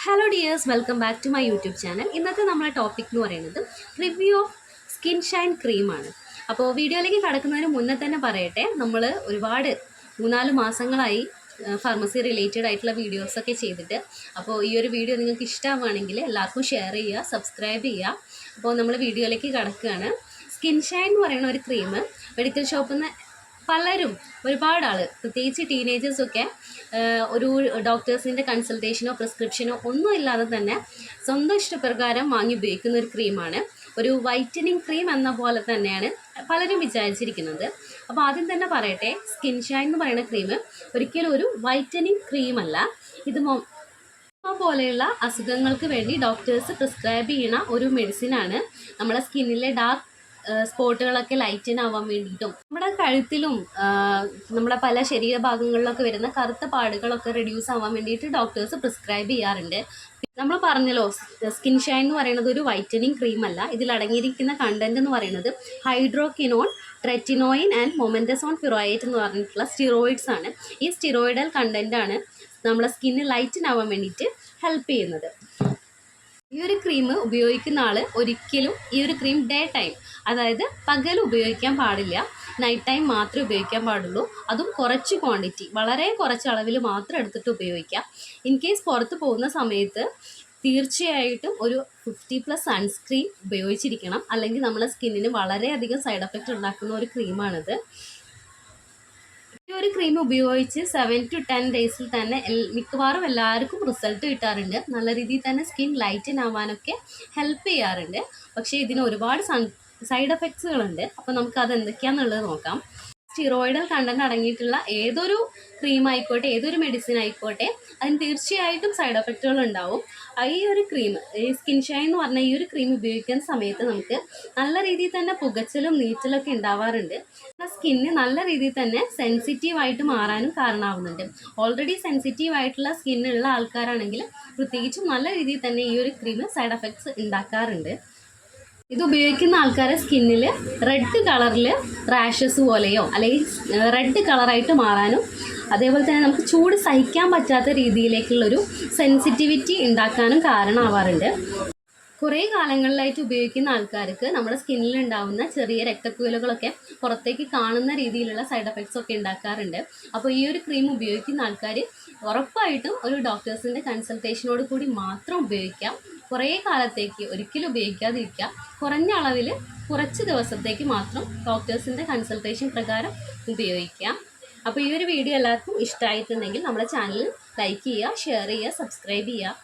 Hello dears, welcome back to my YouTube channel. ഇന്നത്തെ നമ്മളെ topic എന്ന് പറയുന്നത് റിവ്യൂ ഓഫ് സ്കിൻ ഷൈൻ ക്രീമാണ്. അപ്പോൾ വീഡിയോയിലേക്ക് കടക്കുന്നതിന് മുന്നേ തന്നെ പറയട്ടെ, നമ്മൾ ഒരുപാട് 3-4 മാസങ്ങളായി ഫാർമസി റിലേറ്റഡ് ആയിട്ടുള്ള വീഡിയോസൊക്കെ ചെയ്തിട്ട്. അപ്പോൾ ഈ ഒരു വീഡിയോ നിങ്ങൾക്ക് ഇഷ്ടമാവുകയാണെങ്കിൽ എല്ലാവർക്കും ഷെയർ ചെയ്യുക, സബ്സ്ക്രൈബ് ചെയ്യുക. അപ്പോൾ നമ്മൾ വീഡിയോയിലേക്ക് കടക്കുകയാണ്. സ്കിൻ ഷൈൻ എന്ന് പറയുന്ന ഒരു ക്രീം മെഡിക്കൽ ഷോപ്പിൽ നിന്ന് പലരും ഒരുപാട് ആൾ, പ്രത്യേകിച്ച് ടീനേജേഴ്സൊക്കെ ഒരു ഡോക്ടേഴ്സിൻ്റെ കൺസൾട്ടേഷനോ പ്രിസ്ക്രിപ്ഷനോ ഒന്നും ഇല്ലാതെ തന്നെ സ്വന്തം ഇഷ്ടപ്രകാരം വാങ്ങി ഉപയോഗിക്കുന്ന ഒരു ക്രീമാണ്. ഒരു വൈറ്റനിങ് ക്രീം എന്ന പോലെ തന്നെയാണ് പലരും വിചാരിച്ചിരിക്കുന്നത്. അപ്പോൾ ആദ്യം തന്നെ പറയട്ടെ, സ്കിൻ ഷൈൻ എന്ന് പറയുന്ന ക്രീം ഒരിക്കലും ഒരു വൈറ്റനിങ് ക്രീമല്ല. ഇത് പോലെയുള്ള അസുഖങ്ങൾക്ക് വേണ്ടി ഡോക്ടേഴ്സ് പ്രിസ്ക്രൈബ് ചെയ്യുന്ന ഒരു മെഡിസിനാണ്. നമ്മുടെ സ്കിന്നിലെ ഡാർക്ക് സ്പോട്ടുകളൊക്കെ ലൈറ്റൻ ആവാൻ വേണ്ടിയിട്ടും നമ്മുടെ കഴുത്തിലും നമ്മുടെ പല ശരീരഭാഗങ്ങളിലൊക്കെ വരുന്ന കറുത്ത പാടുകളൊക്കെ റെഡ്യൂസ് ആവാൻ വേണ്ടിയിട്ട് ഡോക്ടേഴ്സ് പ്രിസ്ക്രൈബ് ചെയ്യാറുണ്ട്. നമ്മൾ പറഞ്ഞല്ലോ, സ്കിൻ ഷൈൻ എന്ന് പറയുന്നത് ഒരു വൈറ്റനിങ് ക്രീം അല്ല. ഇതിൽ അടങ്ങിയിരിക്കുന്ന കണ്ടന്റ് എന്ന് പറയുന്നത് ഹൈഡ്രോക്വിനോൺ, ട്രെറ്റിനോയിൻ ആൻഡ് മൊമെൻറ്റസോൺ ഫിറോയേറ്റ് എന്ന് പറഞ്ഞിട്ടുള്ള സ്റ്റിറോയിഡ്സ് ആണ്. ഈ സ്റ്റിറോയിഡൽ കണ്ടന്റ് ആണ് നമ്മുടെ സ്കിന്ന് ലൈറ്റൻ ആവാൻ വേണ്ടിയിട്ട് ഹെൽപ്പ് ചെയ്യുന്നത്. ഈ ഒരു ക്രീം ഉപയോഗിക്കുന്ന ആൾ ഒരിക്കലും ഈ ഒരു ക്രീം ഡേ ടൈം, അതായത് പകൽ ഉപയോഗിക്കാൻ പാടില്ല. നൈറ്റ് ടൈം മാത്രമേ ഉപയോഗിക്കാൻ പാടുള്ളൂ. അതും കുറച്ച് ക്വാണ്ടിറ്റി, വളരെ കുറച്ച് അളവിൽ മാത്രം എടുത്തിട്ട് ഉപയോഗിക്കാം. ഇൻ കേസ് പുറത്ത് പോകുന്ന സമയത്ത് തീർച്ചയായിട്ടും ഒരു 50+ സൺസ്ക്രീൻ ഉപയോഗിച്ചിരിക്കണം. അല്ലെങ്കിൽ നമ്മുടെ സ്കിന്നിന് വളരെയധികം സൈഡ് എഫക്റ്റ് ഉണ്ടാക്കുന്ന ഒരു ക്രീമാണിത്. ഈ ഒരു ക്രീം ഉപയോഗിച്ച് 7 to 10 ഡേയ്സിൽ തന്നെ മിക്കവാറും എല്ലാവർക്കും റിസൾട്ട് കിട്ടാറുണ്ട്. നല്ല രീതിയിൽ തന്നെ സ്കിൻ ലൈറ്റൻ ആവാനൊക്കെ ഹെൽപ്പ് ചെയ്യാറുണ്ട്. പക്ഷേ ഇതിന് ഒരുപാട് സൈഡ് എഫക്ട്സുകളുണ്ട്. അപ്പോൾ നമുക്ക് അത് എന്തൊക്കെയാണെന്നുള്ളത് നോക്കാം. സ്റ്റിറോയിഡൽ കണ്ടന്റ് അടങ്ങിയിട്ടുള്ള ഏതൊരു ക്രീം ആയിക്കോട്ടെ, ഏതൊരു മെഡിസിൻ ആയിക്കോട്ടെ, അതിന് തീർച്ചയായിട്ടും സൈഡ് എഫക്റ്റുകൾ ഉണ്ടാവും. ഈ ഒരു ക്രീം, ഈ സ്കിൻ ഷൈൻ എന്ന് പറഞ്ഞ ഈ ഒരു ക്രീം ഉപയോഗിക്കുന്ന സമയത്ത് നമുക്ക് നല്ല രീതിയിൽ തന്നെ പുകച്ചിലും നീറ്റലൊക്കെ ഉണ്ടാവാറുണ്ട്. സ്കിന്ന് നല്ല രീതിയിൽ തന്നെ സെൻസിറ്റീവായിട്ട് മാറാനും കാരണമാവുന്നുണ്ട്. ഓൾറെഡി സെൻസിറ്റീവ് ആയിട്ടുള്ള സ്കിന്നുള്ള ആൾക്കാരാണെങ്കിൽ പ്രത്യേകിച്ചും നല്ല രീതിയിൽ തന്നെ ഈ ഒരു ക്രീം സൈഡ് എഫക്ട്സ് ഉണ്ടാക്കാറുണ്ട്. ഇത് ഉപയോഗിക്കുന്ന ആൾക്കാരെ സ്കിന്നിൽ റെഡ് കളറിൽ റാഷസ് പോലെയോ അല്ലെങ്കിൽ റെഡ് കളറായിട്ട് മാറാനും, അതേപോലെ തന്നെ നമുക്ക് ചൂട് സഹിക്കാൻ പറ്റാത്ത രീതിയിലേക്കുള്ളൊരു സെൻസിറ്റിവിറ്റി ഉണ്ടാക്കാനും കാരണമാവാറുണ്ട്. കുറേ കാലങ്ങളിലായിട്ട് ഉപയോഗിക്കുന്ന ആൾക്കാർക്ക് നമ്മുടെ സ്കിന്നിൽ ഉണ്ടാകുന്ന ചെറിയ രക്തക്കുഴലുകളൊക്കെ പുറത്തേക്ക് കാണുന്ന രീതിയിലുള്ള സൈഡ് എഫക്ട്സ് ഒക്കെ ഉണ്ടാക്കാറുണ്ട്. അപ്പോൾ ഈ ഒരു ക്രീം ഉപയോഗിക്കുന്ന ആൾക്കാർ ഉറപ്പായിട്ടും ഒരു ഡോക്ടേഴ്സിൻ്റെ കൺസൾട്ടേഷനോട് കൂടി മാത്രം ഉപയോഗിക്കാം. കുറേ കാലത്തേക്ക് ഒരിക്കലും ഉപയോഗിക്കാതിരിക്കുക. കുറഞ്ഞ അളവിൽ കുറച്ച് ദിവസത്തേക്ക് മാത്രം ഡോക്ടേഴ്സിൻ്റെ കൺസൾട്ടേഷൻ പ്രകാരം ഉപയോഗിക്കാം. അപ്പോൾ ഈ ഒരു വീഡിയോ എല്ലാവർക്കും ഇഷ്ടമായിട്ടുണ്ടെങ്കിൽ നമ്മുടെ ചാനൽ ലൈക്ക് ചെയ്യുക, ഷെയർ ചെയ്യുക, സബ്സ്ക്രൈബ് ചെയ്യുക.